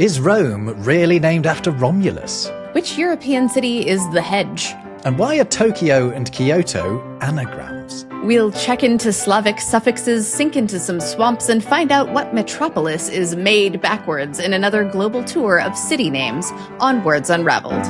Is Rome really named after Romulus? Which European city is the hedge? And why are Tokyo and Kyoto anagrams? We'll check into Slavic suffixes, sink into some swamps, and find out what metropolis is made backwards in another global tour of city names on Words Unravelled.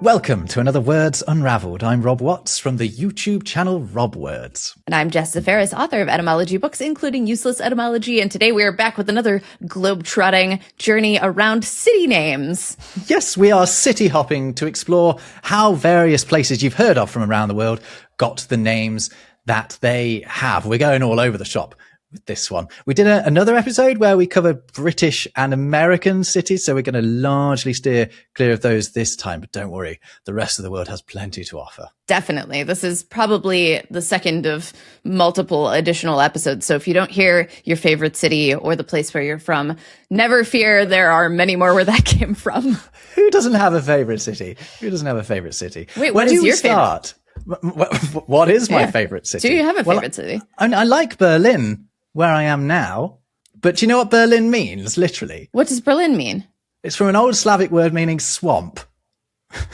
Welcome to another Words Unravelled. I'm Rob Watts from the YouTube channel Rob Words. And I'm Jess Ferris, author of etymology books, including Useless Etymology. And today we are back with another globe-trotting journey around city names. Yes, we are city hopping to explore how various places you've heard of from around the world got the names that they have. We're going all over the shop with this one. We did another episode where we covered British and American cities, so we're going to largely steer clear of those this time. But don't worry, the rest of the world has plenty to offer. Definitely. This is probably the second of multiple additional episodes. So if you don't hear your favorite city or the place where you're from, never fear, there are many more where that came from. Who doesn't have a favorite city? Who doesn't have a favorite city? Wait, what is your start? What is my favorite city? Do you have a favorite city? I like Berlin, where I am now. But do you know what Berlin means, literally? What does Berlin mean? It's from an old Slavic word meaning swamp.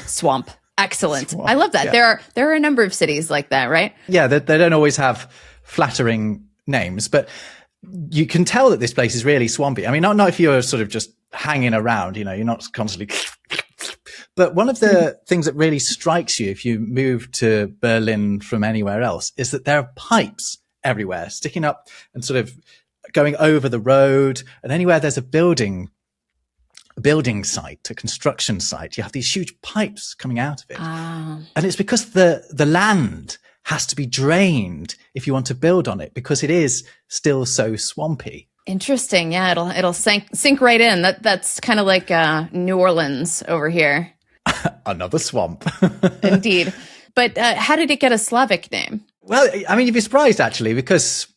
Swamp. Excellent. Swamp. I love that. Yeah. There are a number of cities like that, right? Yeah, they don't always have flattering names, but you can tell that this place is really swampy. I mean, not if you're sort of just hanging around, you know, you're not constantly... But one of the things that really strikes you if you move to Berlin from anywhere else is that there are pipes everywhere sticking up and sort of going over the road. And anywhere there's a building site, a construction site, you have these huge pipes coming out of it. And it's because the land has to be drained if you want to build on it, because it is still so swampy. Interesting. Yeah, it'll sink right in. That's kind of like New Orleans over here. Another swamp. Indeed. But how did it get a Slavic name? Well, I mean, you'd be surprised actually, because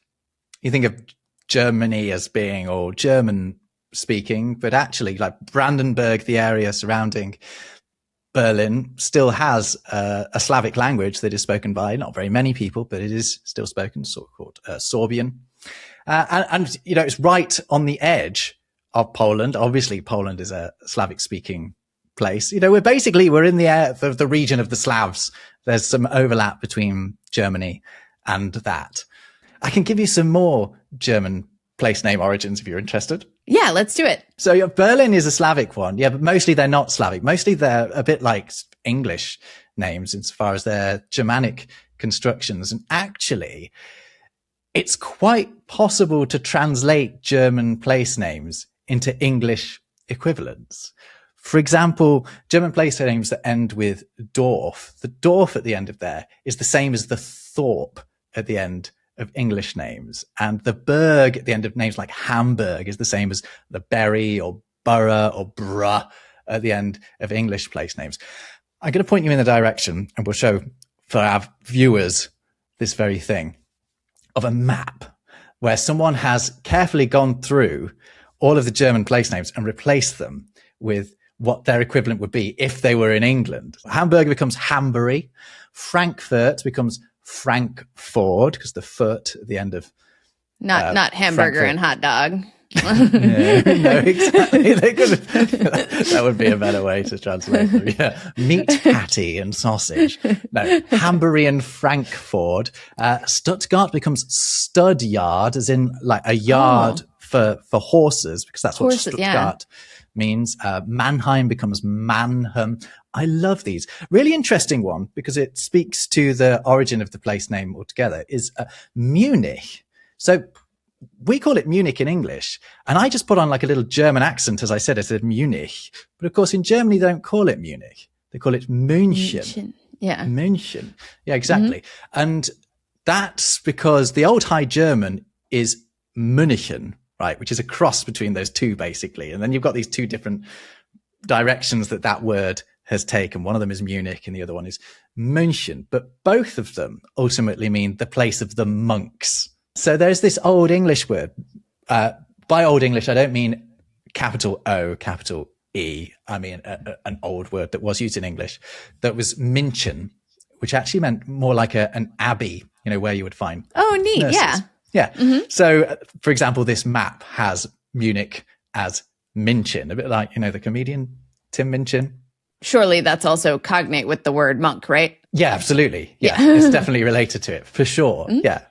you think of Germany as being all German speaking, but actually like Brandenburg, the area surrounding Berlin, still has a Slavic language that is spoken by not very many people, but it is still spoken, sort of called Sorbian. And, you know, it's right on the edge of Poland. Obviously, Poland is a Slavic speaking place. You know, we're in the region of the Slavs. There's some overlap between Germany and that. I can give you some more German place name origins if you're interested. Yeah, let's do it. So yeah, Berlin is a Slavic one. Yeah, but mostly they're not Slavic. Mostly they're a bit like English names insofar as they're Germanic constructions. And actually, it's quite possible to translate German place names into English equivalents. For example, German place names that end with Dorf, the Dorf at the end of there is the same as the Thorp at the end of English names. And the Berg at the end of names like Hamburg is the same as the Bury or Borough or Bruh at the end of English place names. I'm going to point you in the direction, and we'll show for our viewers this very thing of a map where someone has carefully gone through all of the German place names and replaced them with what their equivalent would be if they were in England. Hamburg becomes Hambury. Frankfurt becomes Frankfurt, because the foot at the end of not hamburger Frankfurt. And hot dog. No, exactly. That would be a better way to translate them. Yeah. Meat patty and sausage. No, Hambury and Frankfurt. Stuttgart becomes stud yard, as in like a yard for horses, because that's what Stuttgart means. Mannheim becomes Mannheim. I love these. Really interesting one, because it speaks to the origin of the place name altogether, is Munich. So we call it Munich in English, and I just put on like a little German accent as I said Munich. But of course in Germany they don't call it Munich. They call it München. Yeah. München. Yeah, exactly. Mm-hmm. And that's because the old High German is München, right? Which is a cross between those two basically. And then you've got these two different directions that word has taken. One of them is Munich and the other one is München, but both of them ultimately mean the place of the monks. So there's this old English word. By old English, I don't mean capital O, capital E. I mean an old word that was used in English that was München, which actually meant more like an abbey, where you would find Oh, neat. nurses. Yeah. Yeah. Mm-hmm. So, for example, this map has Munich as Minchin, a bit like, the comedian Tim Minchin. Surely that's also cognate with the word monk, right? Yeah, absolutely. Yeah. It's definitely related to it, for sure. Mm-hmm. Yeah.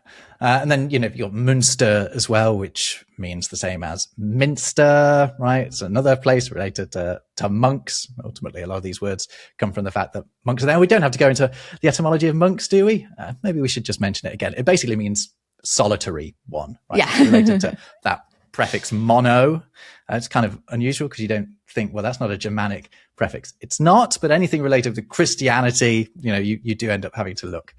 And then, you've got Münster as well, which means the same as Minster, right? It's another place related to monks. Ultimately, a lot of these words come from the fact that monks are there. We don't have to go into the etymology of monks, do we? Maybe we should just mention it again. It basically means solitary one, right? Yeah. It's related to that prefix mono. It's kind of unusual because you don't think, well, that's not a Germanic prefix. It's not, but anything related to Christianity, you do end up having to look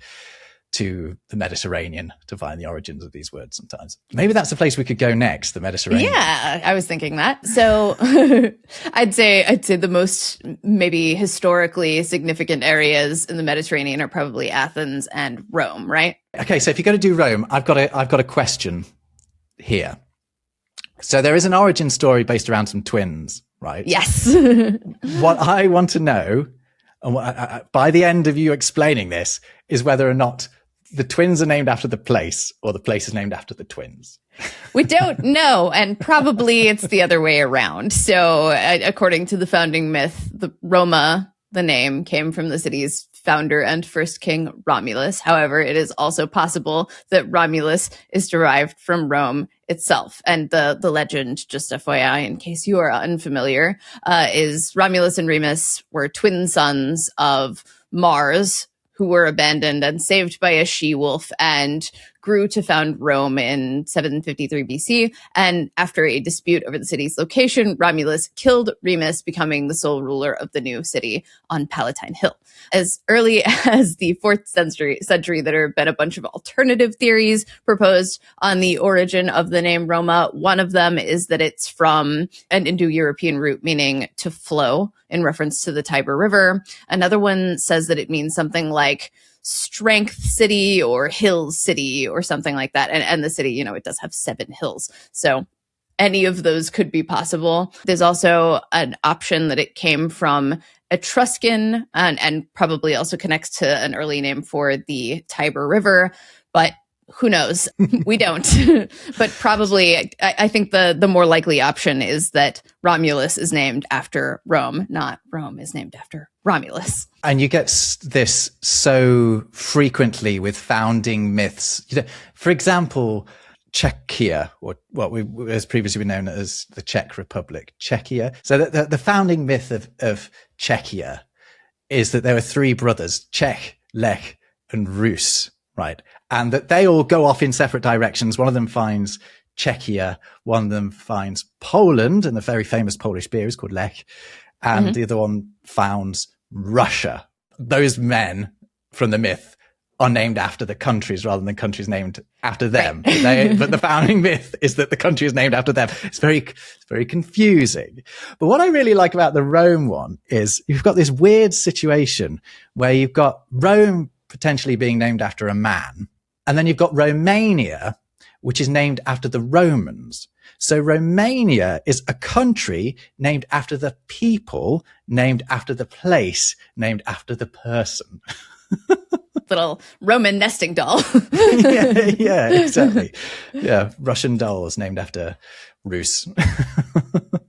to the Mediterranean to find the origins of these words sometimes. Maybe that's the place we could go next, the Mediterranean. Yeah, I was thinking that. So I'd say the most maybe historically significant areas in the Mediterranean are probably Athens and Rome, right? Okay, so if you're going to do Rome, I've got a question here. So there is an origin story based around some twins, right? Yes. What I want to know, and by the end of you explaining this, is whether or not the twins are named after the place or the place is named after the twins. We don't know, and probably it's the other way around. So according to the founding myth, the Roma, the name, came from the city's founder and first king, Romulus. However, it is also possible that Romulus is derived from Rome itself. And the legend, just FYI, in case you are unfamiliar, is Romulus and Remus were twin sons of Mars, who were abandoned and saved by a she-wolf and grew to found Rome in 753 BC. And after a dispute over the city's location, Romulus killed Remus, becoming the sole ruler of the new city on Palatine Hill. As early as the 4th century, there have been a bunch of alternative theories proposed on the origin of the name Roma. One of them is that it's from an Indo-European root meaning to flow, in reference to the Tiber River. Another one says that it means something like strength city or hills city or something like that. And the city, it does have 7 hills. So any of those could be possible. There's also an option that it came from Etruscan and probably also connects to an early name for the Tiber River, but who knows? We don't. But probably, I think the more likely option is that Romulus is named after Rome, not Rome is named after Romulus. And you get this so frequently with founding myths. For example, Czechia, or what has previously been known as the Czech Republic, Czechia. So the founding myth of Czechia is that there were 3 brothers, Czech, Lech, and Rus, right? And that they all go off in separate directions. One of them finds Czechia, one of them finds Poland, and the very famous Polish beer is called Lech, and the other one founds Russia. Those men from the myth are named after the countries rather than countries named after them. Right. But the founding myth is that the country is named after them. It's very confusing. But what I really like about the Rome one is you've got this weird situation where you've got Rome potentially being named after a man, and then you've got Romania, which is named after the Romans. So Romania is a country named after the people, named after the place, named after the person. Little Roman nesting doll. yeah, exactly. Yeah, Russian dolls named after Rus.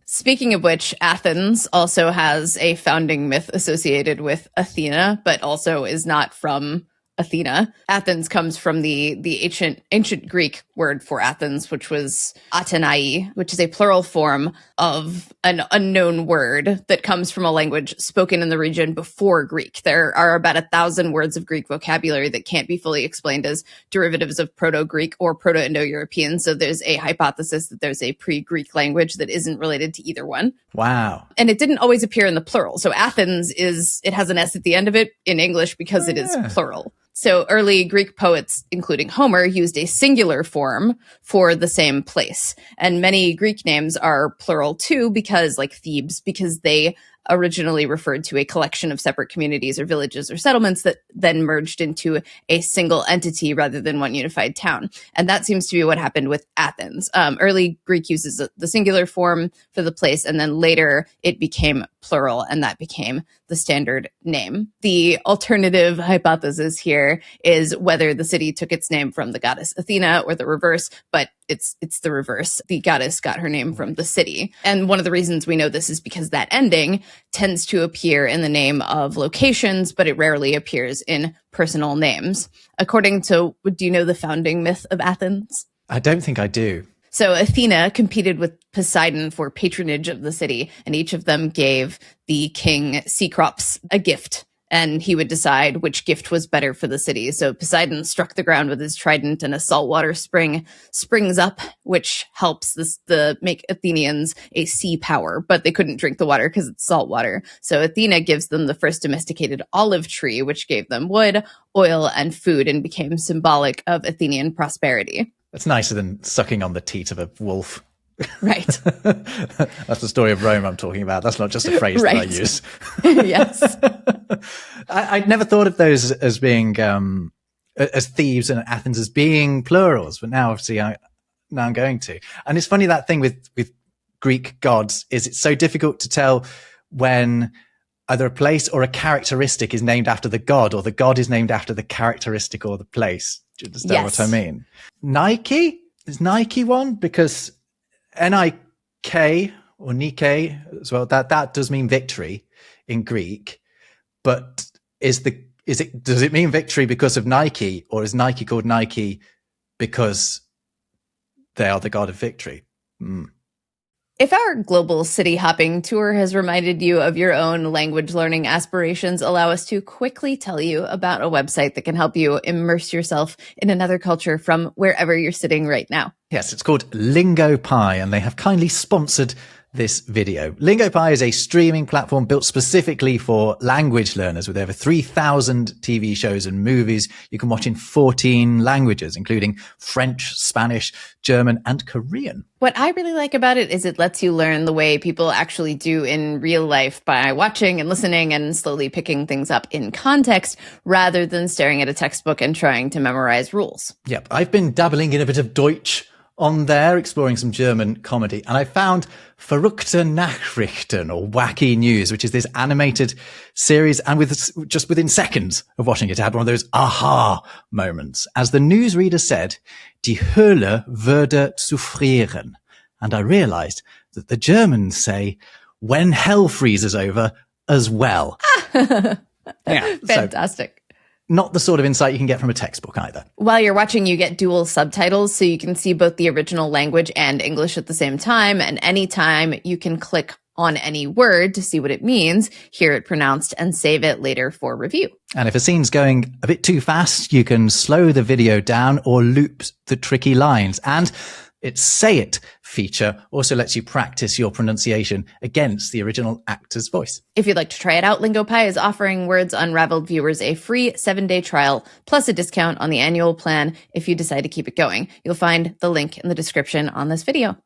Speaking of which, Athens also has a founding myth associated with Athena, but also is not from Athena. Athens comes from the ancient Greek word for Athens, which was Athenai, which is a plural form of an unknown word that comes from a language spoken in the region before Greek. There are about 1,000 words of Greek vocabulary that can't be fully explained as derivatives of Proto-Greek or Proto-Indo-European. So there's a hypothesis that there's a pre-Greek language that isn't related to either one. Wow. And it didn't always appear in the plural. So Athens it has an S at the end of it in English because it is plural. So early Greek poets, including Homer, used a singular form for the same place. And many Greek names are plural too, because like Thebes, because they originally referred to a collection of separate communities or villages or settlements that then merged into a single entity rather than one unified town. And that seems to be what happened with Athens. Early Greek uses the singular form for the place, and then later it became plural, and that became the standard name. The alternative hypothesis here is whether the city took its name from the goddess Athena or the reverse, but it's the reverse. The goddess got her name from the city. And one of the reasons we know this is because that ending tends to appear in the name of locations, but it rarely appears in personal names. According to, do you know the founding myth of Athens? I don't think I do. So Athena competed with Poseidon for patronage of the city, and each of them gave the king Cecrops a gift, and he would decide which gift was better for the city. So Poseidon struck the ground with his trident, and a saltwater spring springs up, which helps make Athenians a sea power, but they couldn't drink the water because it's salt water. So Athena gives them the first domesticated olive tree, which gave them wood, oil, and food, and became symbolic of Athenian prosperity. It's nicer than sucking on the teat of a wolf. Right. That's the story of Rome I'm talking about. That's not just a phrase that I use. Yes. I'd never thought of those as being, as Thebes and Athens as being plurals, but now obviously now I'm going to. And it's funny, that thing with Greek gods is it's so difficult to tell when either a place or a characteristic is named after the god, or the god is named after the characteristic or the place. Do you understand what I mean? Nike? Is Nike one? Because N-I-K or Nike as well, that does mean victory in Greek. But does it mean victory because of Nike, or is Nike called Nike because they are the god of victory? If our global city hopping tour has reminded you of your own language learning aspirations, allow us to quickly tell you about a website that can help you immerse yourself in another culture from wherever you're sitting right now. Yes, it's called LingoPie, and they have kindly sponsored this video. LingoPie is a streaming platform built specifically for language learners with over 3,000 TV shows and movies you can watch in 14 languages, including French, Spanish, German, and Korean. What I really like about it is it lets you learn the way people actually do in real life by watching and listening and slowly picking things up in context rather than staring at a textbook and trying to memorize rules. Yep, I've been dabbling in a bit of Deutsch on there, exploring some German comedy, and I found Verrückte Nachrichten, or Wacky News, which is this animated series, and just within seconds of watching it, I had one of those aha moments. As the newsreader said, die Hölle würde zufrieren. And I realized that the Germans say, when hell freezes over as well. Yeah, fantastic. So, not the sort of insight you can get from a textbook either. While you're watching, you get dual subtitles, so you can see both the original language and English at the same time. And anytime you can click on any word to see what it means, hear it pronounced, and save it later for review. And if a scene's going a bit too fast, you can slow the video down or loop the tricky lines. And its Say It feature also lets you practice your pronunciation against the original actor's voice. If you'd like to try it out, LingoPie is offering Words Unravelled viewers a free 7-day trial plus a discount on the annual plan if you decide to keep it going. You'll find the link in the description on this video.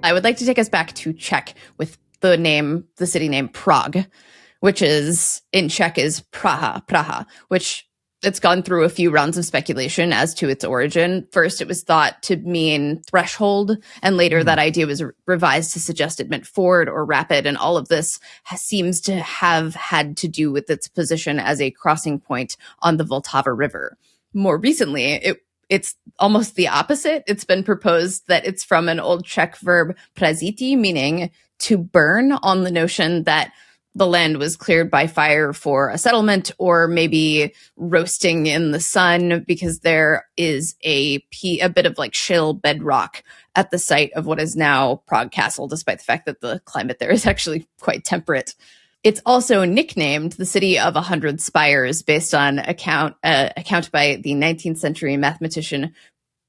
I would like to take us back to Czech with the city name Prague, which is in Czech is Praha, which it's gone through a few rounds of speculation as to its origin. First, it was thought to mean threshold, and later that idea was revised to suggest it meant ford or rapid, and all of this seems to have had to do with its position as a crossing point on the Vltava River. More recently, it's almost the opposite. It's been proposed that it's from an old Czech verb praziti, meaning to burn, on the notion that the land was cleared by fire for a settlement, or maybe roasting in the sun, because there is a bit of like shale bedrock at the site of what is now Prague Castle, despite the fact that the climate there is actually quite temperate. It's also nicknamed the City of 100 Spires, based on account by the 19th century mathematician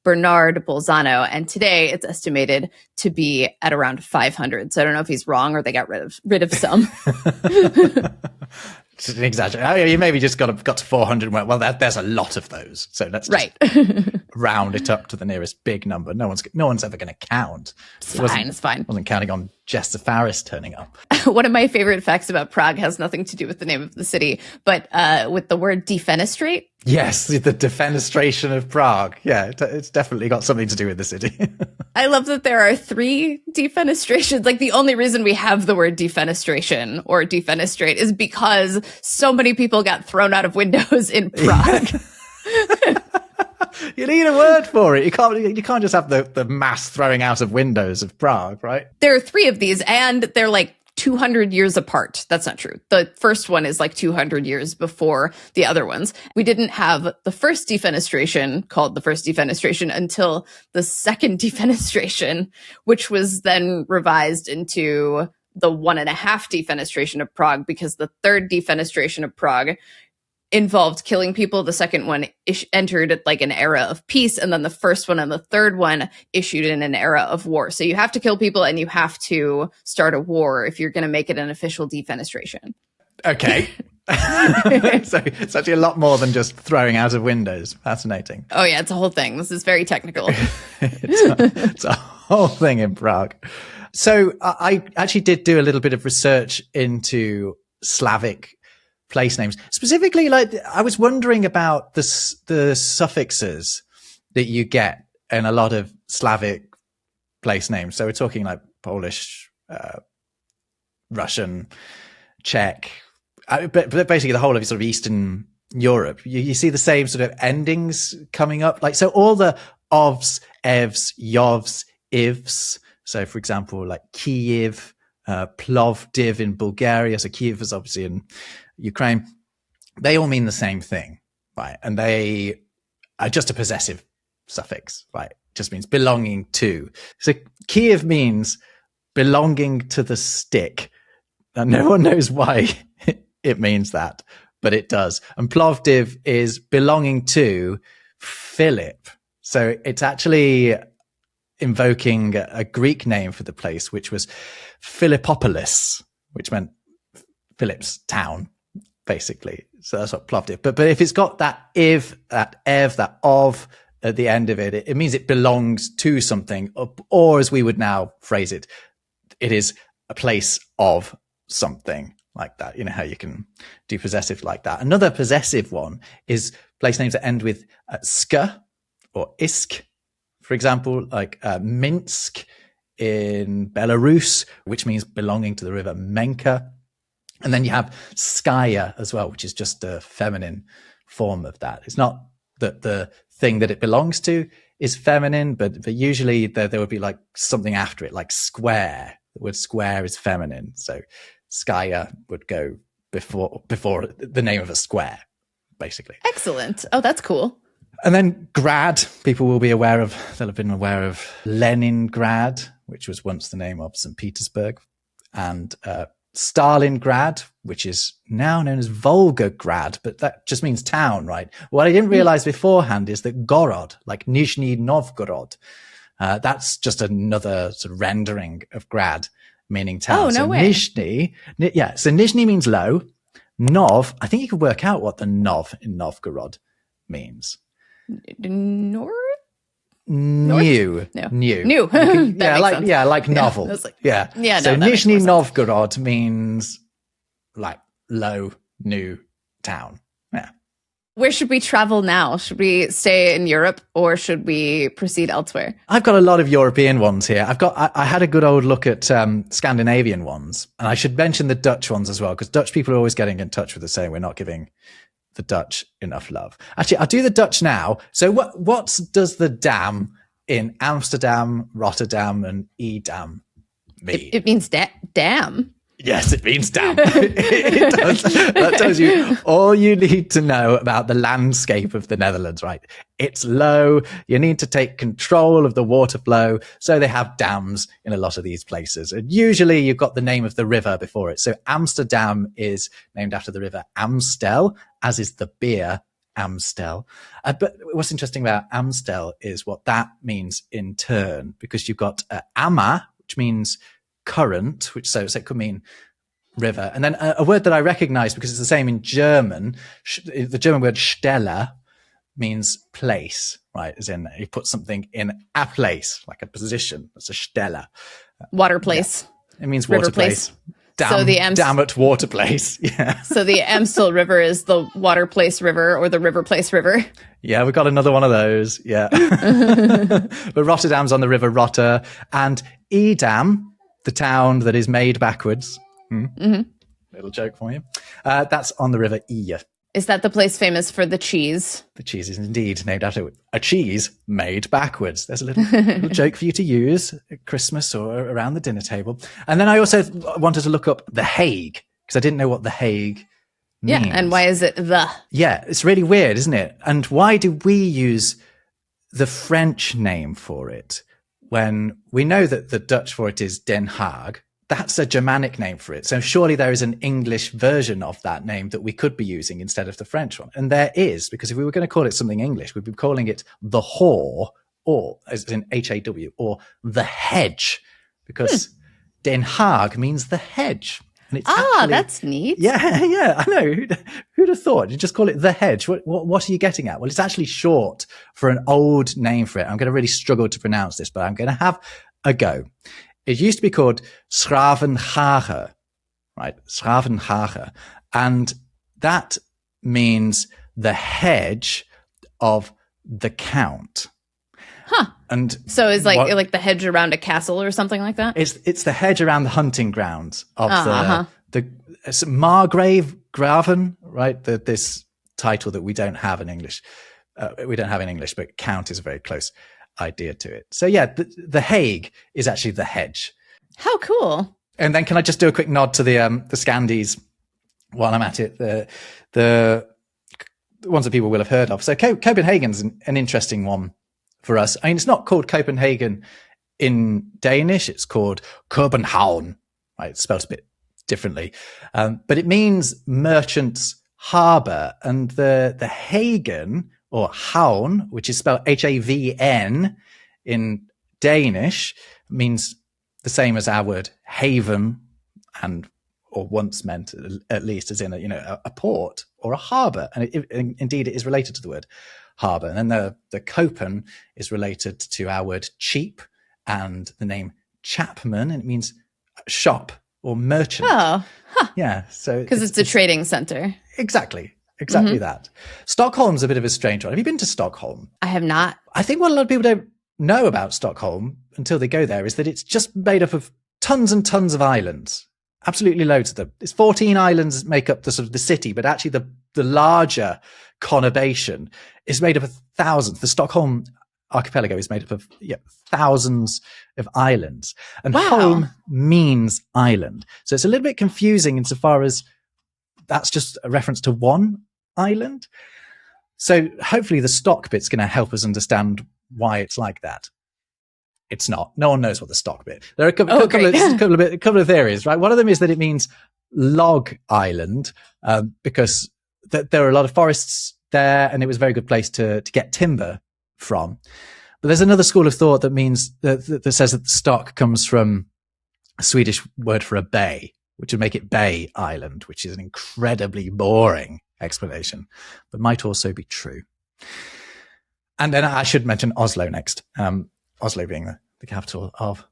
Bernard Bolzano, and today it's estimated to be at around 500. So I don't know if he's wrong or they got rid of some. It's an exaggeration. You maybe just got to 400 and went, well, there's a lot of those. So let's just round it up to the nearest big number. No one's ever going to count. It's fine. Wasn't counting on Jess the Faris turning up. One of my favorite facts about Prague has nothing to do with the name of the city, but with the word defenestrate. Yes, the defenestration of Prague. Yeah, it's definitely got something to do with the city. I love that there are 3 defenestrations. Like, the only reason we have the word defenestration or defenestrate is because so many people got thrown out of windows in Prague. You need a word for it. You can't just have the mass throwing out of windows of Prague, right? There are 3 of these, and they're like 200 years apart. That's not true. The first one is like 200 years before the other ones. We didn't have the first defenestration, called the first defenestration, until the second defenestration, which was then revised into the 1.5 defenestration of Prague, because the third defenestration of Prague involved killing people. The second one entered like an era of peace, and then the first one and the third one issued in an era of war. So you have to kill people and you have to start a war if you're going to make it an official defenestration. Okay. So it's actually a lot more than just throwing out of windows. Fascinating. Oh yeah, it's a whole thing. This is very technical. It's a whole thing in Prague. So I actually did do a little bit of research into Slavic place names. Specifically, like, I was wondering about the suffixes that you get in a lot of Slavic place names. So we're talking like Polish, Russian, Czech, but basically the whole of sort of Eastern Europe. You see the same sort of endings coming up. Like, so all the ovs, evs, yovs, ivs. So for example, like Kyiv, Plovdiv in Bulgaria. So Kyiv is obviously in Ukraine. They all mean the same thing, right? And they are just a possessive suffix, right? Just means belonging to. So Kyiv means belonging to the stick. And no one knows why it means that, but it does. And Plovdiv is belonging to Philip. So it's actually invoking a Greek name for the place, which was Philippopolis, which meant Philip's town, basically. So that's what Plovdiv. But if it's got that iv, that ev, that of at the end of it, it means it belongs to something, or as we would now phrase it, it is a place of something, like that. You know how you can do possessive like that. Another possessive one is place names that end with ska or isk. For example, like Minsk in Belarus, which means belonging to the river Menka. And then you have Skaya as well, which is just a feminine form of that. It's not that the thing that it belongs to is feminine, but usually there would be like something after it, like square. The word square is feminine. So Skaya would go before the name of a square, basically. Excellent. Oh, that's cool. And then Grad, people will be aware of, they'll have been aware of Leningrad, which was once the name of St. Petersburg, and Stalingrad, which is now known as Volgograd, but that just means town, right? What I didn't realize beforehand is that Gorod, like Nizhny Novgorod, that's just another sort of rendering of Grad, meaning town. Oh, no so way. Nizhny, so Nizhny means low. Nov, I think you could work out what the Nov in Novgorod means. North? New. No. New. Like novel. Yeah. So Nizhny Novgorod means like low, new town. Yeah. Where should we travel now? Should we stay in Europe or should we proceed elsewhere? I've got a lot of European ones here. I had a good old look at Scandinavian ones, and I should mention the Dutch ones as well, because Dutch people are always getting in touch with us saying we're not giving the Dutch enough love. Actually, I'll do the Dutch now. So what does the dam in Amsterdam, Rotterdam, and Edam mean? It means dam. Yes, it means dam. It does. That tells you all you need to know about the landscape of the Netherlands, right? It's low. You need to take control of the water flow. So they have dams in a lot of these places. And usually you've got the name of the river before it. So Amsterdam is named after the river Amstel, as is the beer Amstel. But what's interesting about Amstel is what that means in turn, because you've got Amma, which means current, which so it could mean river. And then a word that I recognize because it's the same in German. The German word Stelle means place, right? As in you put something in a place, like a position. That's a Stelle. Water place. Yeah. It means water place. Damn it, water place. Yeah. So the Amstel River is the water place river or the river place river. Yeah, we got another one of those. Yeah. But Rotterdam's on the river Rotter, and Edam, the town that is made backwards. Little joke for you. That's on the river Eye. Is that the place famous for the cheese? The cheese is indeed named after a cheese made backwards. There's a little joke for you to use at Christmas or around the dinner table. And then I also wanted to look up The Hague because I didn't know what The Hague means. Yeah, and why is it the? Yeah, it's really weird, isn't it? And why do we use the French name for it when we know that the Dutch for it is Den Haag? That's a Germanic name for it. So surely there is an English version of that name that we could be using instead of the French one. And there is, because if we were going to call it something English, we'd be calling it the Haw, or as in Haw, or the hedge, because Den Haag means the hedge. And it's actually, that's neat. Yeah, I know. Who'd have thought? You just call it the hedge. What are you getting at? Well, it's actually short for an old name for it. I'm going to really struggle to pronounce this, but I'm going to have a go. It used to be called Schravenhage, right? Schravenhage. And that means the hedge of the count. Huh. And so it's like the hedge around a castle or something like that? It's the hedge around the hunting grounds of the Margrave Graven, right? This title that we don't have in English. But count is a very close idea to it. So yeah, the Hague is actually the hedge. How cool. And then can I just do a quick nod to the Scandies while I'm at it? The ones that people will have heard of. So Copenhagen's an interesting one for us. I mean, it's not called Copenhagen in Danish. It's called Copenhagen, right? It's spelled a bit differently. But it means merchant's harbor, and the Hagen or Havn, which is spelled Havn in Danish, means the same as our word haven, and or once meant at least as in a port or a harbor, and indeed it is related to the word harbor. And then the Copen is related to our word cheap and the name Chapman, and it means shop or merchant. Oh, huh. Yeah. So because it's a trading center. Exactly that. Stockholm's a bit of a strange one. Have you been to Stockholm? I have not. I think what a lot of people don't know about Stockholm until they go there is that it's just made up of tons and tons of islands. Absolutely loads of them. It's 14 islands make up the sort of the city, but actually the larger conurbation is made up of thousands. The Stockholm archipelago is made up of thousands of islands, and home means island. So it's a little bit confusing insofar as that's just a reference to one island. So hopefully the stock bit's going to help us understand why it's like that. It's not. No one knows what the stock bit. There are a couple of theories, right? One of them is that it means log island, because there are a lot of forests there, and it was a very good place to get timber from. But there's another school of thought that means that says that the stock comes from a Swedish word for a bay, which would make it Bay Island, which is an incredibly boring explanation, but might also be true. And then I should mention Oslo next. Oslo being the capital of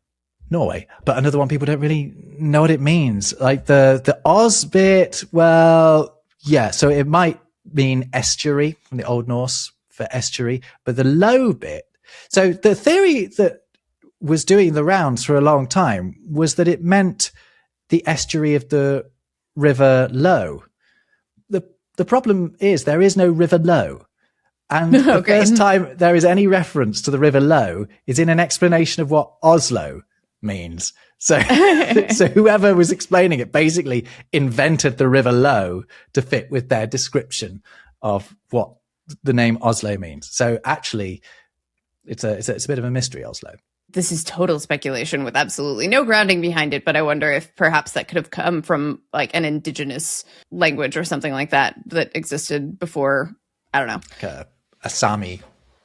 Norway. But another one people don't really know what it means. Like the Oz bit, well, yeah, so it might mean estuary from the Old Norse for estuary, but the low bit. So the theory that was doing the rounds for a long time was that it meant the estuary of the River Low. The problem is there is no River Low. And the first time there is any reference to the River Low is in an explanation of what Oslo means. So whoever was explaining it basically invented the River Low to fit with their description of what the name Oslo means. So actually, it's a bit of a mystery, Oslo. This is total speculation with absolutely no grounding behind it, but I wonder if perhaps that could have come from like an indigenous language or something like that existed before, I don't know. Like a Sami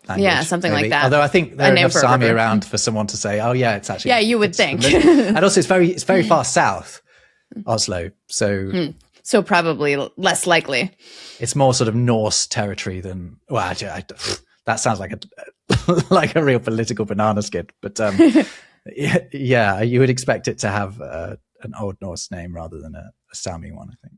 language. Yeah, something maybe. like that. Although I think there are enough Sami around for someone to say, oh yeah, it's actually. Yeah, you would think. And also it's very far south. Oslo. So So probably less likely. it's more sort of Norse territory than, well, actually, that sounds like like a real political banana skid. But yeah, you would expect it to have an Old Norse name rather than a Sami one, I think.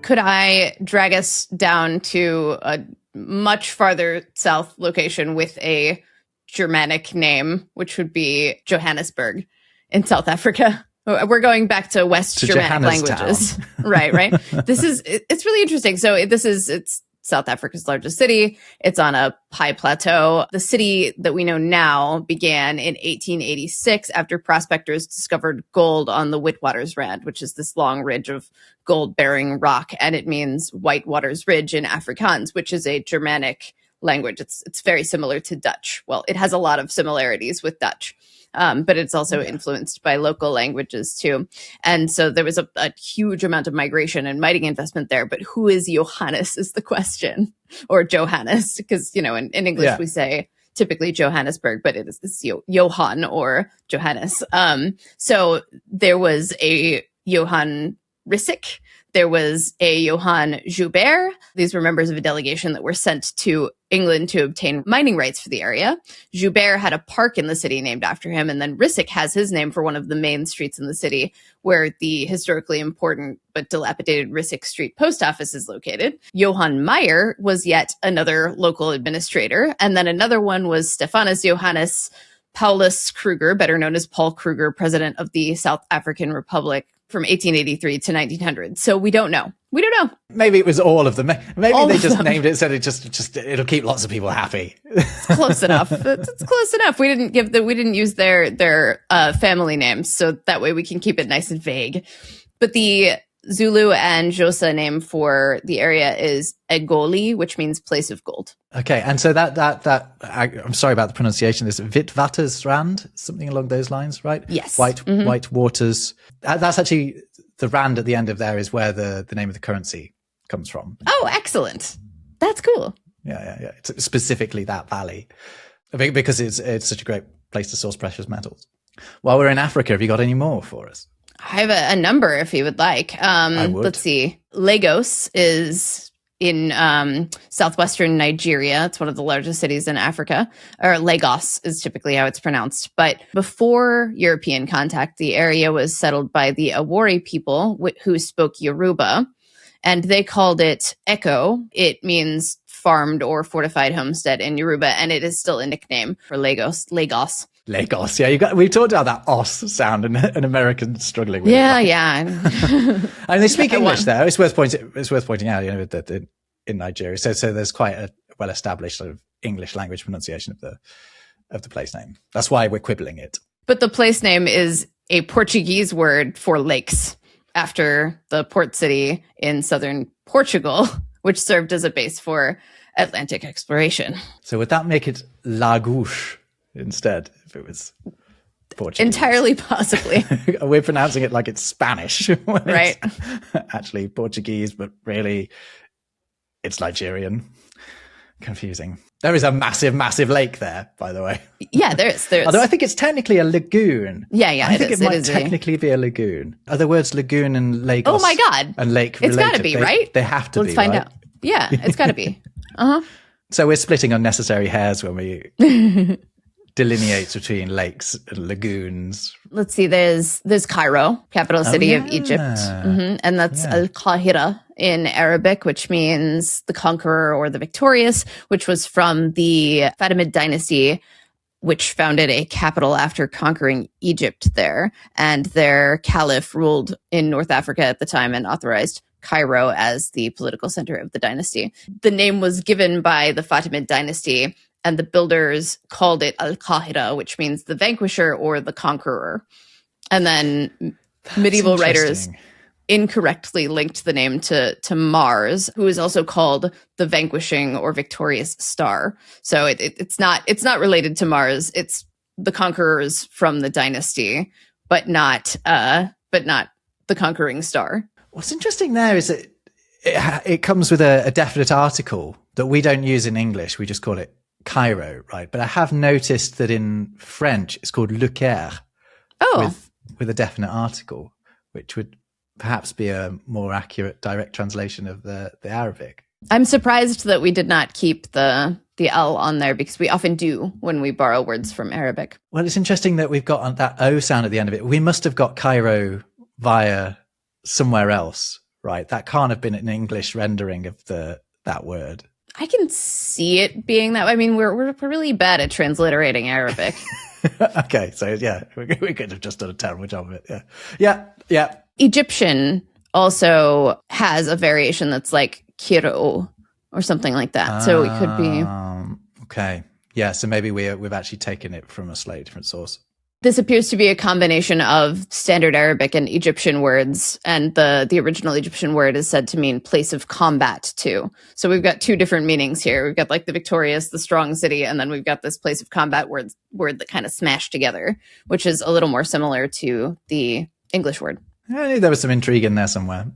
Could I drag us down to a much farther south location with a Germanic name, which would be Johannesburg in South Africa? We're going back to West Germanic languages. Right. It's really interesting. So it's South Africa's largest city. It's on a high plateau. The city that we know now began in 1886 after prospectors discovered gold on the Witwatersrand, which is this long ridge of gold-bearing rock, and it means Whitewater's Ridge in Afrikaans, which is a Germanic language. It's very similar to Dutch. Well, it has a lot of similarities with Dutch. But it's also influenced by local languages too. And so there was a huge amount of migration and mining investment there. But who is Johannes is the question, or Johannes, because, in English we say typically Johannesburg, but it's Johann or Johannes. So there was a Johann Rissik. There was a Johann Joubert. These were members of a delegation that were sent to England to obtain mining rights for the area. Joubert had a park in the city named after him, and then Rissik has his name for one of the main streets in the city where the historically important but dilapidated Rissik Street post office is located. Johann Meyer was yet another local administrator, and then another one was Stephanus Johannes Paulus Kruger, better known as Paul Kruger, president of the South African Republic from 1883 to 1900. So we don't know. Maybe it was all of them. Maybe all they just named it so it just it'll keep lots of people happy. It's close enough. It's close enough. We didn't use their family names, so that way we can keep it nice and vague. But the Zulu and Xhosa name for the area is Egoli, which means place of gold. Okay, and so that I'm sorry about the pronunciation. Is Witwatersrand, something along those lines, right? Yes. White waters. That's actually the rand at the end of there is where the name of the currency comes from. Oh, excellent. That's cool. Yeah. It's specifically that valley, because it's such a great place to source precious metals. While we're in Africa, have you got any more for us? I have a number if you would like. I would. Let's see. Lagos is in southwestern Nigeria. It's one of the largest cities in Africa, or Lagos is typically how it's pronounced. But before European contact, the area was settled by the Awori people who spoke Yoruba, and they called it Eko. It means farmed or fortified homestead in Yoruba, and it is still a nickname for Lagos. Lagos, yeah. We talked about that os sound and an American struggling with it. Yeah. And they speak English there. It's worth pointing out, that in Nigeria. So there's quite a well-established sort of English language pronunciation of the place name. That's why we're quibbling it. But the place name is a Portuguese word for lakes, after the port city in southern Portugal, which served as a base for Atlantic exploration. So would that make it Lagos instead, if it was Portuguese? Entirely possibly. We're pronouncing it like it's Spanish. Right. It's actually Portuguese, but really it's Nigerian. Confusing. There is a massive, massive lake there, by the way. Yeah, there is. Although I think it's technically a lagoon. Yeah, I think it might technically be a lagoon. Are the words lagoon and Lagos? Oh my God. And lake related? It's got to be, right? They have to be, Let's find out. Yeah, it's got to be. Uh-huh. So we're splitting unnecessary hairs when we delineate between lakes and lagoons. Let's see. There's Cairo, capital city of Egypt. And that's Al-Qahira in Arabic, which means the conqueror or the victorious, which was from the Fatimid dynasty, which founded a capital after conquering Egypt there. And their caliph ruled in North Africa at the time and authorized Cairo as the political center of the dynasty. The name was given by the Fatimid dynasty, and the builders called it Al-Qahira, which means the vanquisher or the conqueror. And then medieval writers incorrectly linked the name to Mars, who is also called the vanquishing or victorious star. So it's not related to Mars. It's the conquerors from the dynasty, but not the conquering star. What's interesting there is that it comes with a definite article that we don't use in English. We just call it Cairo, right? But I have noticed that in French it's called Le Caire with a definite article, which would perhaps be a more accurate direct translation of the Arabic. I'm surprised that we did not keep the L on there, because we often do when we borrow words from Arabic. Well, it's interesting that we've got that O sound at the end of it. We must have got Cairo via somewhere else, right? That can't have been an English rendering of that word. I can see it being that way. I mean, we're really bad at transliterating Arabic. Okay, so yeah, we could have just done a terrible job of it. Yeah. Egyptian also has a variation that's like kiro or something like that. So it could be. Okay. Yeah, so maybe we've actually taken it from a slightly different source. This appears to be a combination of Standard Arabic and Egyptian words, and the original Egyptian word is said to mean place of combat too. So we've got two different meanings here. We've got like the victorious, the strong city, and then we've got this place of combat word that kind of smashed together, which is a little more similar to the English word. I knew there was some intrigue in there somewhere.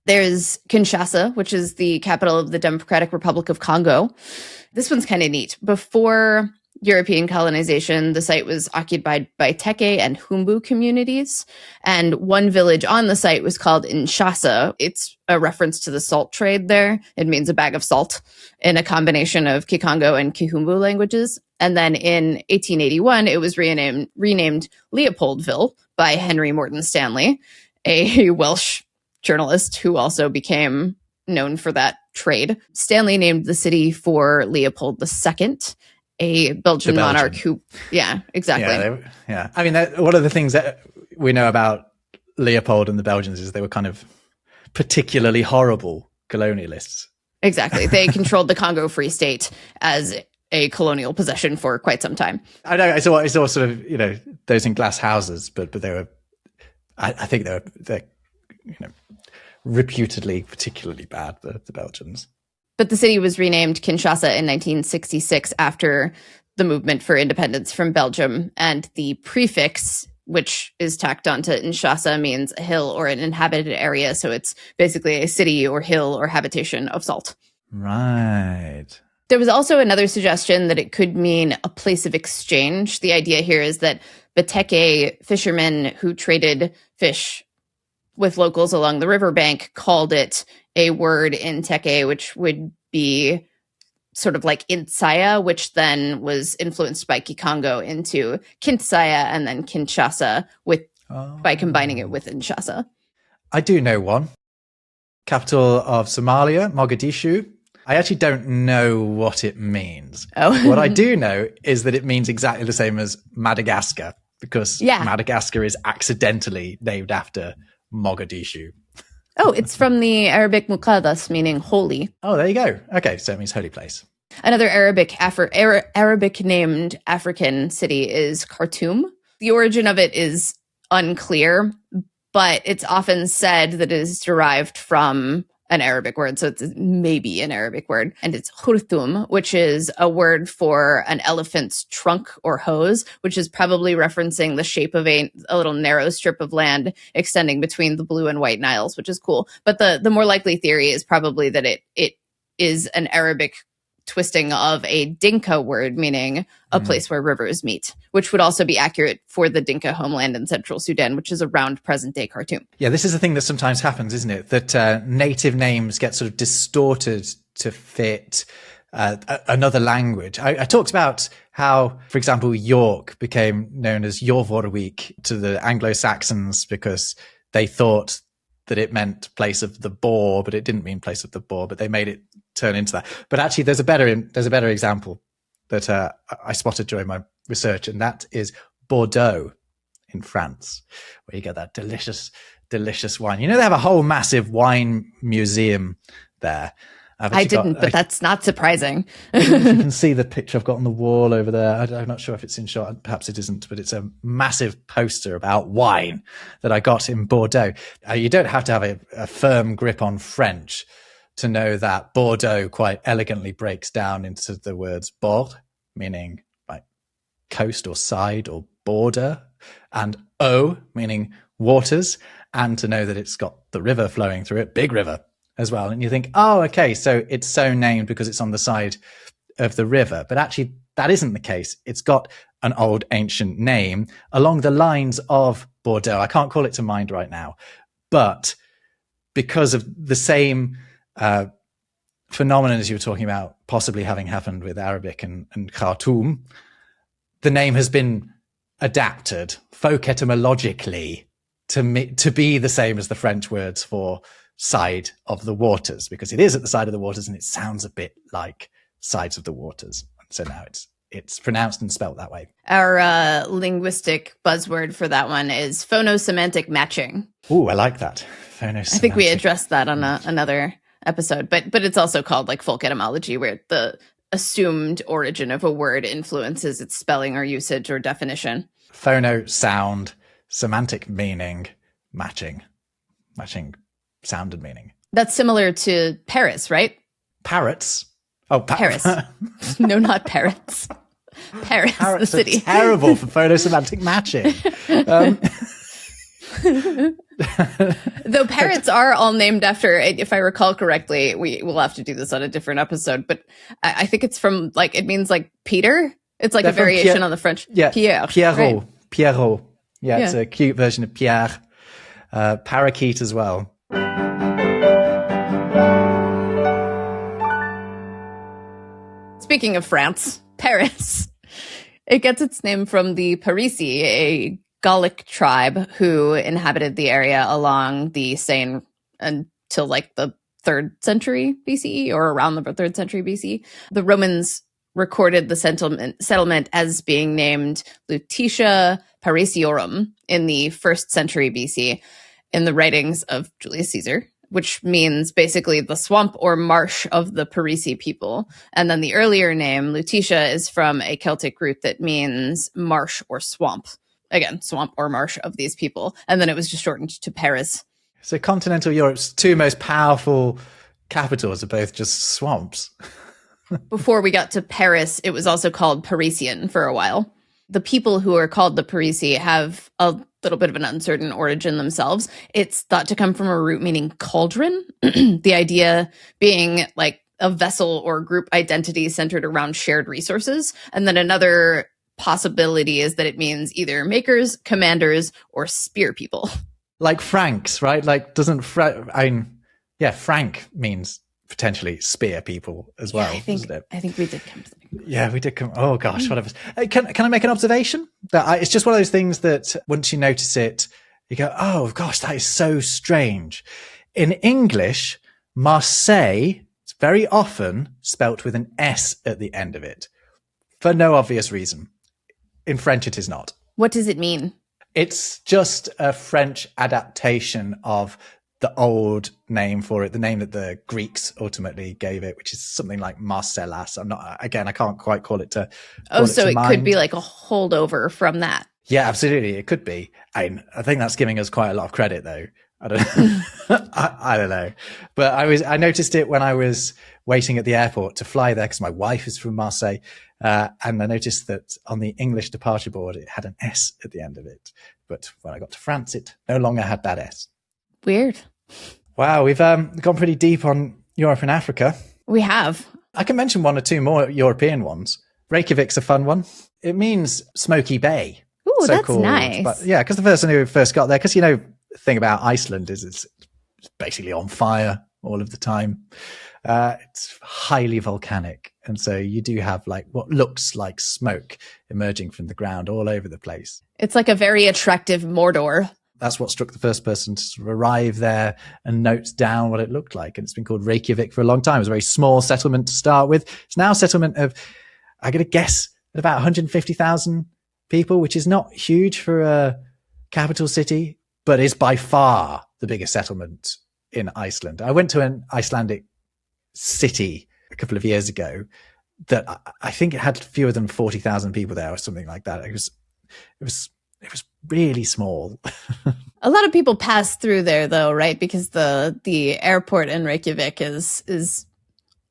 There's Kinshasa, which is the capital of the Democratic Republic of Congo. This one's kind of neat. Before European colonization, the site was occupied by Teke and Humbu communities, and one village on the site was called Inshasa. It's a reference to the salt trade there. It means a bag of salt in a combination of Kikongo and Kihumbu languages. And then in 1881, it was renamed Leopoldville by Henry Morton Stanley, a Welsh journalist who also became known for that trade. Stanley named the city for Leopold II, a Belgian monarch who, yeah, exactly. Yeah. I mean, one of the things that we know about Leopold and the Belgians is they were kind of particularly horrible colonialists. Exactly. They controlled the Congo Free State as a colonial possession for quite some time. I know. I saw sort of, those in glass houses, but they were, I think they're reputedly particularly bad, the Belgians. But the city was renamed Kinshasa in 1966 after the movement for independence from Belgium. And the prefix, which is tacked onto Kinshasa, means a hill or an inhabited area. So it's basically a city or hill or habitation of salt. Right. There was also another suggestion that it could mean a place of exchange. The idea here is that Bateke fishermen who traded fish with locals along the riverbank called it a word in Teke, which would be sort of like Intsaya, which then was influenced by Kikongo into Kintsaya and then Kinshasa by combining it with Inshasa. I do know one. Capital of Somalia, Mogadishu. I actually don't know what it means. Oh. What I do know is that it means exactly the same as Madagascar, because Madagascar is accidentally named after Mogadishu. Oh, it's from the Arabic muqaddas, meaning holy. Oh, there you go. Okay, so it means holy place. Another Arabic named African city is Khartoum. The origin of it is unclear, but it's often said that it is derived from an Arabic word, so it's maybe an Arabic word, and it's khurthum, which is a word for an elephant's trunk or hose, which is probably referencing the shape of a little narrow strip of land extending between the Blue and White Niles, which is cool. But the more likely theory is probably that it is an Arabic twisting of a Dinka word, meaning a place where rivers meet, which would also be accurate for the Dinka homeland in central Sudan, which is around present-day Khartoum. Yeah, this is a thing that sometimes happens, isn't it? That native names get sort of distorted to fit another language. I talked about how, for example, York became known as Jorvorvik to the Anglo-Saxons because they thought that it meant place of the boar, but it didn't mean place of the boar, but they made it turn into that. But actually there's a better example that I spotted during my research, and that is Bordeaux in France, where you get that delicious wine. They have a whole massive wine museum there. I didn't, but that's not surprising. You can see the picture I've got on the wall over there. I'm not sure if it's in shot. Perhaps it isn't, but it's a massive poster about wine that I got in Bordeaux. You don't have to have a firm grip on French to know that Bordeaux quite elegantly breaks down into the words bord, meaning like coast or side or border, and eau, meaning waters, and to know that it's got the river flowing through it, big river as well. And you think, oh, okay, so it's so named because it's on the side of the river. But actually, that isn't the case. It's got an old ancient name along the lines of Bordeaux. I can't call it to mind right now, but because of the same phenomenon as you were talking about possibly having happened with Arabic and Khartoum, the name has been adapted folk etymologically to be the same as the French words for side of the waters, because it is at the side of the waters and it sounds a bit like sides of the waters. So now it's pronounced and spelt that way. Our linguistic buzzword for that one is phonosemantic matching. Ooh, I like that. Phonosemantic. I think we addressed that on another episode, but it's also called like folk etymology, where the assumed origin of a word influences its spelling or usage or definition. Phono, sound, semantic meaning, matching sound and meaning. That's similar to Paris, right? Parrots. Oh, Paris. No, not parrots. Paris, Parrots the city. are terrible for phonosemantic matching. Though parrots are all named after, if I recall correctly, we will have to do this on a different episode, but I think it's from like, it means like Peter. It's like a variation on the French. Yeah. Pierre. Pierrot. Right? Pierrot. Yeah, it's a cute version of Pierre. Parakeet as well. Speaking of France, Paris. It gets its name from the Parisi, a Gallic tribe who inhabited the area along the Seine until like the 3rd century BCE, or around the 3rd century BCE. The Romans recorded the settlement as being named Lutetia Parisiorum in the 1st century BC in the writings of Julius Caesar, which means basically the swamp or marsh of the Parisi people. And then the earlier name, Lutetia, is from a Celtic root that means marsh or swamp. Again, swamp or marsh of these people. And then it was just shortened to Paris. So continental Europe's two most powerful capitals are both just swamps. Before we got to Paris, it was also called Parisian for a while. The people who are called the Parisi have a little bit of an uncertain origin themselves. It's thought to come from a root meaning cauldron, the idea being like a vessel or group identity centered around shared resources. And then another possibility is that it means either makers, commanders, or spear people. Like Franks, right? Like Frank means potentially spear people as well. I think we did come to the conclusion. Yeah, we did come. Oh gosh, whatever. Can I make an observation? That it's just one of those things that once you notice it, you go, oh gosh, that is so strange. In English, Marseille is very often spelt with an S at the end of it for no obvious reason. In French, it is not. What does it mean? It's just a French adaptation of the old name for it, the name that the Greeks ultimately gave it, which is something like Marcellas. I can't quite call it to. So it could be like a holdover from that. Yeah, absolutely. It could be. I think that's giving us quite a lot of credit though. I don't I don't know. But I noticed it when I was waiting at the airport to fly there because my wife is from Marseille. And I noticed that on the English departure board, it had an S at the end of it. But when I got to France, it no longer had that S. Weird. Wow, we've gone pretty deep on Europe and Africa. We have. I can mention one or two more European ones. Reykjavik's a fun one. It means smoky bay. Ooh, that's nice. But yeah, because the person who first got there, because the thing about Iceland is it's basically on fire all of the time. It's highly volcanic. And so you do have like what looks like smoke emerging from the ground all over the place. It's like a very attractive Mordor. That's what struck the first person to sort of arrive there and note down what it looked like. And it's been called Reykjavik for a long time. It was a very small settlement to start with. It's now a settlement of, I'm going to guess, at about 150,000 people, which is not huge for a capital city, but is by far the biggest settlement in Iceland. I went to an Icelandic city a couple of years ago that I think it had fewer than 40,000 people there or something like that. It was really small. A lot of people pass through there though, right? Because the airport in Reykjavik is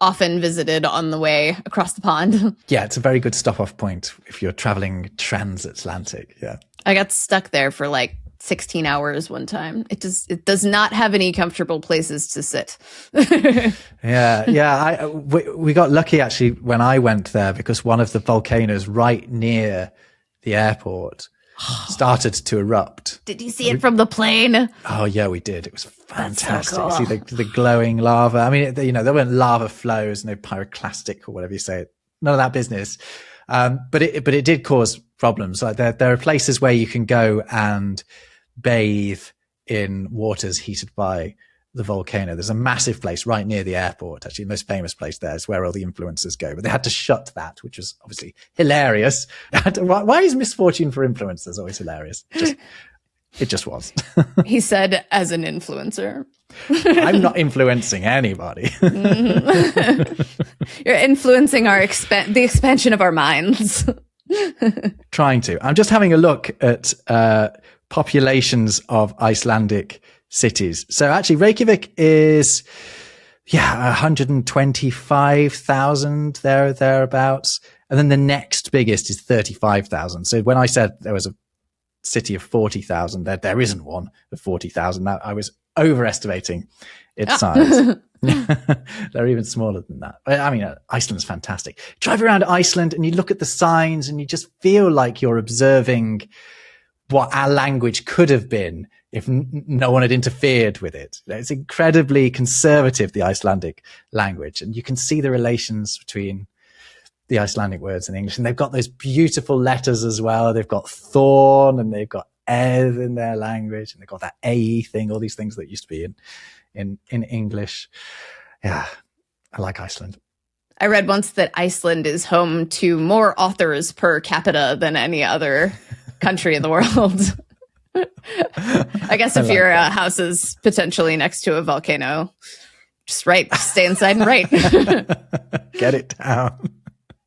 often visited on the way across the pond. Yeah, it's a very good stop off point if you're traveling transatlantic. Yeah. I got stuck there for like 16 hours one time. It does not have any comfortable places to sit. We got lucky actually when I went there, because one of the volcanoes right near the airport started to erupt. Did you see it from the plane? Oh yeah, we did. It was fantastic. So cool. See the glowing lava. I mean, there weren't lava flows, no pyroclastic or whatever you say. None of that business. But it did cause problems. Like there are places where you can go and bathe in waters heated by the volcano. There's a massive place right near the airport. Actually, the most famous place there is where all the influencers go. But they had to shut that, which was obviously hilarious. Why is misfortune for influencers always hilarious? It just was. He said, as an influencer. I'm not influencing anybody. You're influencing the expansion of our minds. Trying to. I'm just having a look at populations of Icelandic cities. So actually Reykjavik is 125,000 thereabouts, and then the next biggest is 35,000. So when I said there was a city of 40,000, there isn't one of 40,000. I was overestimating its size. They're even smaller than that. I mean, Iceland's fantastic. Drive around Iceland and you look at the signs and you just feel like you're observing what our language could have been if no one had interfered with it. It's incredibly conservative, the Icelandic language, and you can see the relations between the Icelandic words in English. And they've got those beautiful letters as well. They've got thorn and they've got eth in their language, and they've got that a thing, all these things that used to be in English. Yeah, I like Iceland. I read once that Iceland is home to more authors per capita than any other country in the world. I guess if your house is potentially next to a volcano, just stay inside and write. Get it down.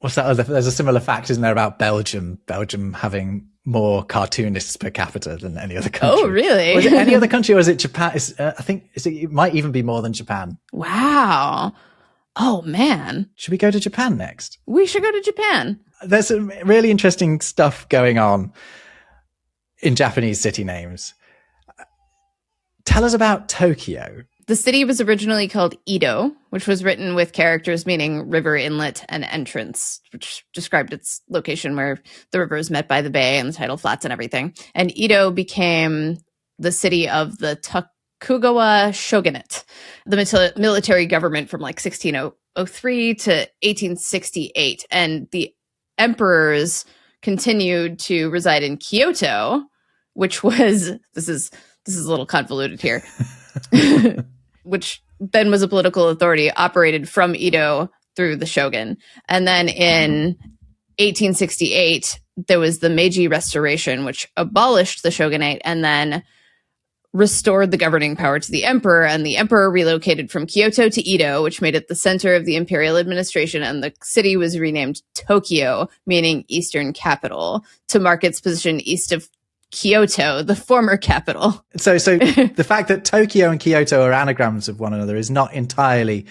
What's that other? There's a similar fact, isn't there, about Belgium? Belgium having more cartoonists per capita than any other country. Oh, really? Was it any other country, or is it Japan? I think it might even be more than Japan. Wow. Oh, man. Should we go to Japan next? We should go to Japan. There's some really interesting stuff going on in Japanese city names. Tell us about Tokyo. The city was originally called Edo, which was written with characters meaning river inlet and entrance, which described its location where the river is met by the bay and the tidal flats and everything. And Edo became the city of the Tokugawa shogunate, the military government from like 1603 to 1868. And the emperors continued to reside in Kyoto, which was, this is a little convoluted here, which then was a political authority operated from Edo through the shogun. And then in 1868, there was the Meiji Restoration, which abolished the shogunate and then restored the governing power to the emperor. And the emperor relocated from Kyoto to Edo, which made it the center of the imperial administration. And the city was renamed Tokyo, meaning Eastern capital, to mark its position east of Kyoto, the former capital. So the fact that Tokyo and Kyoto are anagrams of one another is not entirely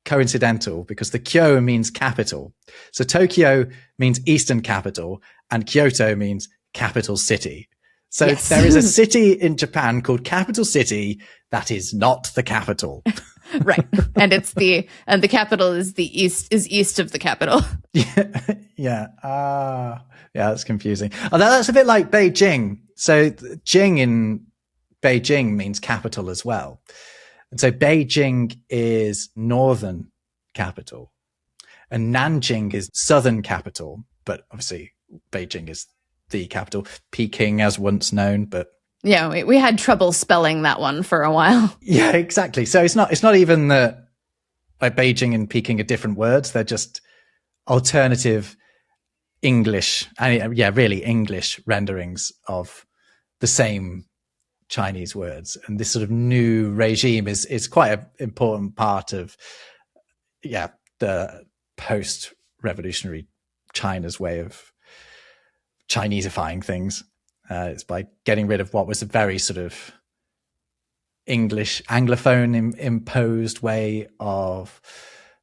coincidental, because the Kyo means capital. So Tokyo means Eastern capital and Kyoto means capital city. So yes. There is a city in Japan called Capital City that is not the capital. Right. And the capital is east of the capital. Yeah. Yeah, that's confusing. Although that's a bit like Beijing. So Jing in Beijing means capital as well. And so Beijing is northern capital and Nanjing is southern capital. But obviously Beijing is the capital. Peking as once known, but yeah, we had trouble spelling that one for a while. Yeah, exactly. So it's not even that like Beijing and Peking are different words. They're just alternative English, really English renderings of the same Chinese words. And this sort of new regime is quite an important part of, the post-revolutionary China's way of Chinesifying things. It's by getting rid of what was a very sort of English Anglophone imposed way of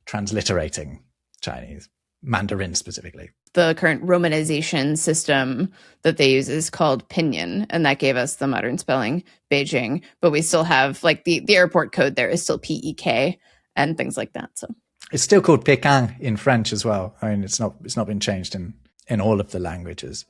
transliterating Chinese, Mandarin specifically. The current romanization system that they use is called Pinyin, and that gave us the modern spelling Beijing. But we still have like the airport code there is still PEK and things like that. So it's still called Pékin in French as well. I mean, it's not been changed in all of the languages.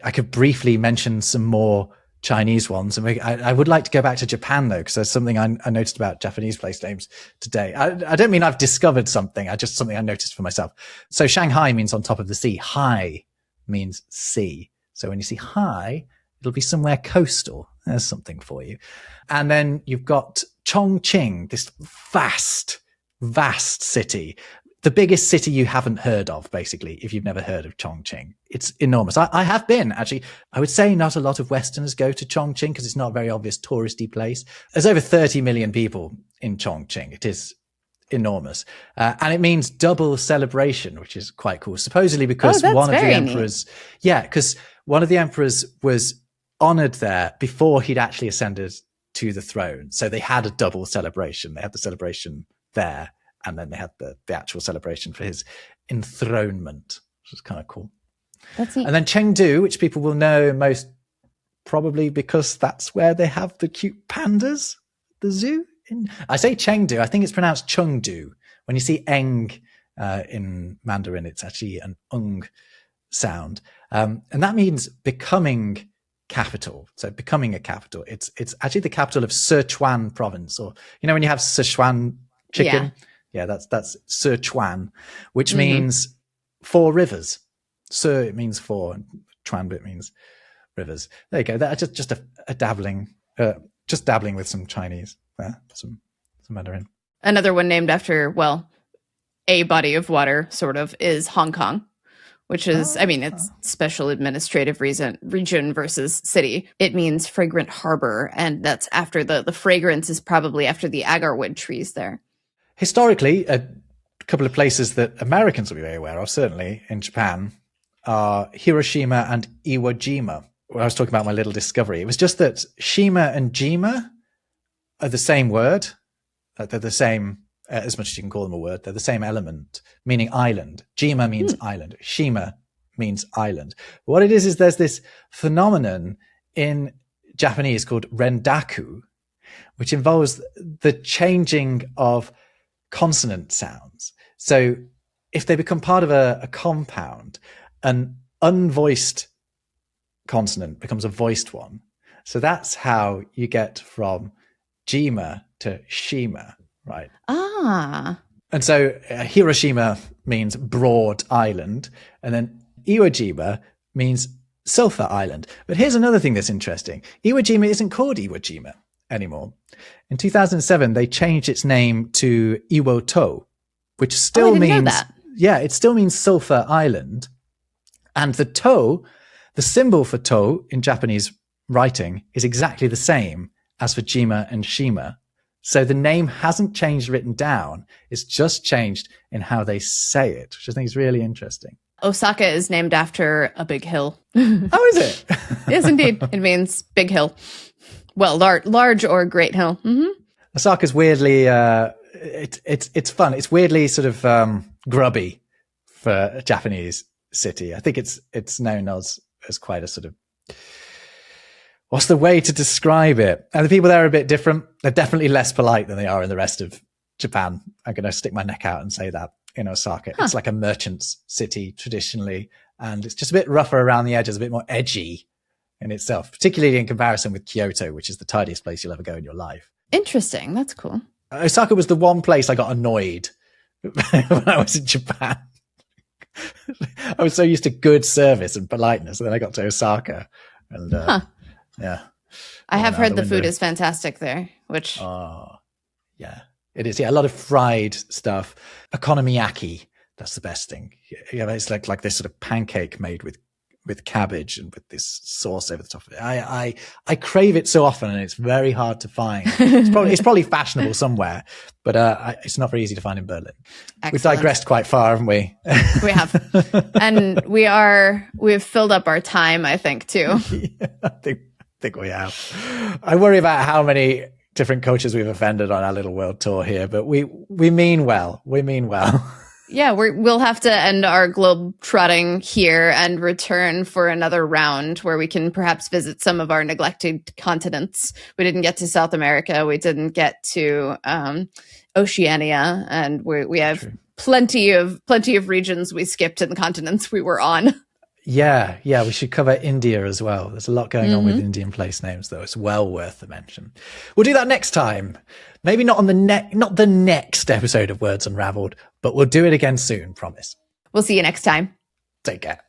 I could briefly mention some more Chinese ones. And I would like to go back to Japan, though, because there's something I noticed about Japanese place names today. I don't mean I've discovered something. Just something I noticed for myself. So Shanghai means on top of the sea. Hai means sea. So when you see hai, it'll be somewhere coastal. There's something for you. And then you've got Chongqing, this vast city. The biggest city you haven't heard of, basically, if you've never heard of Chongqing. It's enormous. I have been, actually. I would say not a lot of Westerners go to Chongqing because it's not a very obvious touristy place. There's over 30 million people in Chongqing. It is enormous. And it means double celebration, which is quite cool. Supposedly because one of the emperors, because one of the emperors was honored there before he'd actually ascended to the throne. So they had a double celebration. They had the celebration there. And then they had the actual celebration for his enthronement, which was kind of cool. That's neat. And then Chengdu, which people will know most probably because that's where they have the cute pandas, the zoo. I say Chengdu, I think it's pronounced Chengdu. When you see eng in Mandarin, it's actually an ung sound. And that means becoming capital. So becoming a capital. It's actually the capital of Sichuan province, or, you know, when you have Sichuan chicken. Yeah. Yeah, that's Sichuan, which means 4 rivers. Si, it means 4, and Chuan bit means rivers. There you go. That's just a dabbling, just dabbling with some Chinese there, some Mandarin. Another one named after, well, a body of water, sort of, is Hong Kong, which is, it's special administrative region versus city. It means fragrant harbor, and that's after the fragrance is probably after the agarwood trees there. Historically, a couple of places that Americans will be very aware of, certainly in Japan, are Hiroshima and Iwo Jima. When I was talking about my little discovery, it was just that Shima and Jima are the same word. They're the same, as much as you can call them a word. They're the same element, meaning island. Jima means island. Shima means island. What it is there's this phenomenon in Japanese called rendaku, which involves the changing of consonant sounds. So if they become part of a compound, an unvoiced consonant becomes a voiced one. So that's how you get from Jima to Shima, right? Ah. And so Hiroshima means broad island, and then Iwo Jima means sulfur island. But here's another thing that's interesting. Iwo Jima isn't called Iwo Jima anymore. In 2007, they changed its name to Iwo-to, which still means, it still means sulfur island. And the to, the symbol for to in Japanese writing is exactly the same as for Jima and Shima. So the name hasn't changed written down. It's just changed in how they say it, which I think is really interesting. Osaka is named after a big hill. Oh, is it? Yes, indeed. It means big hill. Well, large or great hill. Mm-hmm. Osaka's weirdly, it's fun. It's weirdly sort of grubby for a Japanese city. I think it's known as quite a sort of, what's the way to describe it? And the people there are a bit different. They're definitely less polite than they are in the rest of Japan. I'm going to stick my neck out and say that in Osaka. It's like a merchant's city traditionally, and it's just a bit rougher around the edges, a bit more edgy in itself, particularly in comparison with Kyoto, which is the tidiest place you'll ever go in your life. Interesting. That's cool. Osaka was the one place I got annoyed when I was in Japan. I was so used to good service and politeness, and then I got to Osaka, and yeah. I have heard the food is fantastic there, which... Oh, yeah, it is. Yeah, a lot of fried stuff. Okonomiyaki, that's the best thing. Yeah, it's like this sort of pancake made with cabbage and with this sauce over the top of it. I crave it so often, and it's very hard to find. It's probably fashionable somewhere, but it's not very easy to find in Berlin. Excellent. We've digressed quite far, haven't we? We have, and we've filled up our time, I think, too. Yeah, I think we have. I worry about how many different cultures we've offended on our little world tour here, but we mean well. We mean well. Yeah, we'll have to end our globe trotting here and return for another round where we can perhaps visit some of our neglected continents. We didn't get to South America. We didn't get to Oceania, and we have plenty of regions we skipped and continents we were on. Yeah, we should cover India as well. There's a lot going on with Indian place names, though. It's well worth a mention. We'll do that next time. Maybe not on not the next episode of Words Unravelled, but we'll do it again soon, promise. We'll see you next time. Take care.